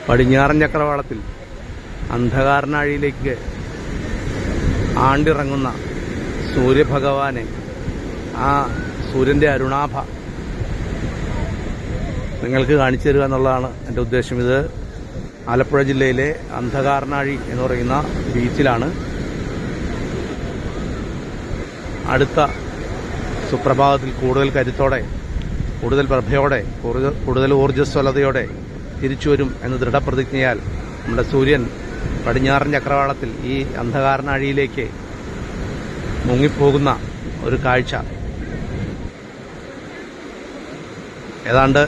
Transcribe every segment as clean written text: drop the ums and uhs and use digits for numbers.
പടിഞ്ഞാറൻ ചക്രവാളത്തിൽ അന്ധകാരനാഴിയിലേക്ക് ആണ്ടിറങ്ങുന്ന സൂര്യഭഗവാനെ, ആ സൂര്യൻ്റെ അരുണാഭ നിങ്ങൾക്ക് കാണിച്ചു തരിക എന്നുള്ളതാണ് എൻ്റെ ഉദ്ദേശം. ഇത് ആലപ്പുഴ ജില്ലയിലെ അന്ധകാരനാഴി എന്ന് പറയുന്ന ബീച്ചിലാണ്. അടുത്ത സുപ്രഭാതത്തിൽ കൂടുതൽ കരുത്തോടെ, കൂടുതൽ പ്രഭയോടെ, കൂടുതൽ ഊർജ്ജസ്വലതയോടെ തിരിച്ചു വരും എന്ന് ദൃഢപ്രതിജ്ഞയാൽ നമ്മുടെ സൂര്യൻ പടിഞ്ഞാറൻ ചക്രവാളത്തിൽ ഈ അന്ധകാരനാഴിയിലേക്ക് മുങ്ങിപ്പോകുന്ന ഒരു കാഴ്ച ഏതാണ്ട്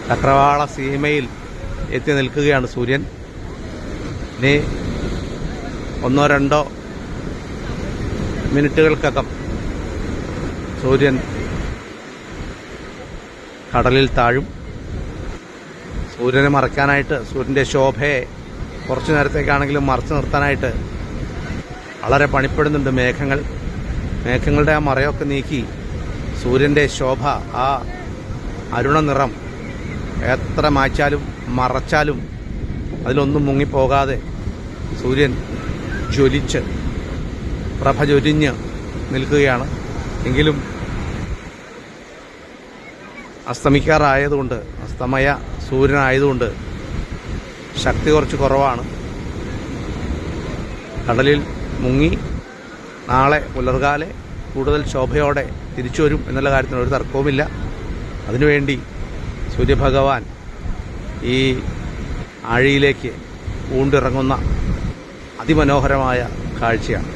ചക്രവാള സീമയിൽ എത്തി നിൽക്കുകയാണ് സൂര്യൻ. ഇനി 1-2 മിനിറ്റുകൾക്കകം സൂര്യൻ കടലിൽ താഴും. സൂര്യനെ മറയ്ക്കാനായിട്ട്, സൂര്യൻ്റെ ശോഭയെ കുറച്ചു നേരത്തേക്കാണെങ്കിലും മറച്ചു നിർത്താനായിട്ട് വളരെ പണിപ്പെടുന്നുണ്ട് മേഘങ്ങളുടെ ആ മറയൊക്കെ നീക്കി സൂര്യൻ്റെ ശോഭ, ആ അരുണ നിറം എത്ര മായ്ച്ചാലും മറച്ചാലും അതിലൊന്നും മുങ്ങിപ്പോകാതെ സൂര്യൻ ജ്വലിച്ച് പ്രഭ ചൊരിഞ്ഞ് നിൽക്കുകയാണ്. എങ്കിലും അസ്തമിക്കാറായതുകൊണ്ട്, അസ്തമയ സൂര്യനായതുകൊണ്ട് ശക്തി കുറച്ച് കുറവാണ്. കടലിൽ മുങ്ങി നാളെ പുലർകാലെ കൂടുതൽ ശോഭയോടെ തിരിച്ചു വരും എന്നുള്ള കാര്യത്തിന് ഒരു തർക്കവുമില്ല. അതിനുവേണ്ടി സൂര്യഭഗവാൻ ഈ ആഴിയിലേക്ക് ഊണ്ടിറങ്ങുന്ന അതിമനോഹരമായ കാഴ്ചയാണ്.